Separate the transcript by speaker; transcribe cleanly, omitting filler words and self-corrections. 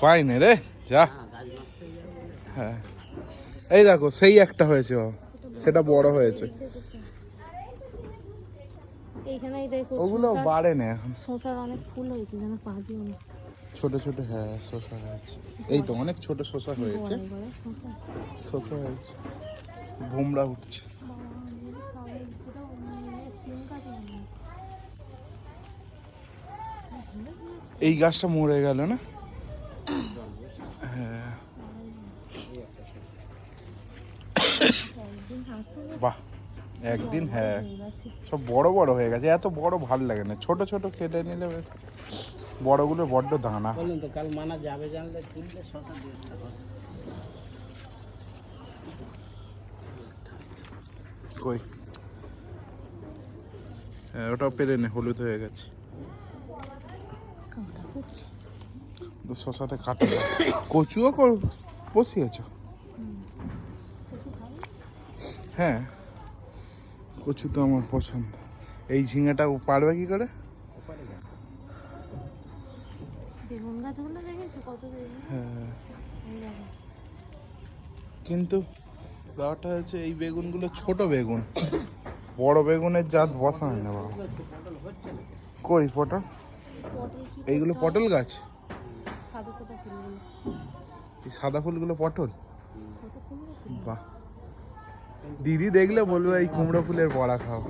Speaker 1: পাইনি রে, যা। হ্যাঁ, এই দেখো সেই একটা হয়েছে, সেটা বড় হয়েছে।
Speaker 2: এইখানেই দেখো
Speaker 1: ওগুলো বাড়ে না এখন।
Speaker 2: শসার অনেক ফুল হয়েছে, যেন পাবি অনেক
Speaker 1: ছোট ছোট, হ্যাঁ শসা হয়েছে। এই তো অনেক ছোট শসা হয়েছে, শসা হয়েছে, ভোমরা উঠছে। এই গাছটা মরে গেল না? হ্যাঁ, বাহ, একদিন হ্যাঁ সব বড় বড় হয়ে গেছে। এত বড় ভালো লাগে না, ছোট ছোট কেটে নিলে বেশ। বড়গুলো বড্ড দানা।
Speaker 3: কাল মানা যাবে জানলে তুললে শসা দিয়ে।
Speaker 1: কই, হ্যাঁ ওটাও পেরে নে, হলুদ হয়ে গেছে। তো শসাতে কাটা যায়। কচুও বসিয়েছ? হ্যাঁ, কচু তো আমার পছন্দ। এই ঝিঙাটা পারবে কি করে?
Speaker 2: বেগুন গাছগুলো দেখেছো কত বেগুন?
Speaker 1: হ্যাঁ, কিন্তু ব্যাপারটা হচ্ছে এই বেগুনগুলো ছোট বেগুন, বড় বেগুনের জাত বসা হয় না বাবা। কই পটল? এইগুলো পটল গাছ?
Speaker 2: সাদা সাদা ফুলগুলো,
Speaker 1: এই সাদা ফুলগুলো পটল? বাহ, দিদি দেখলে বলবে এই কুমড়ো ফুলের বড়া খাও।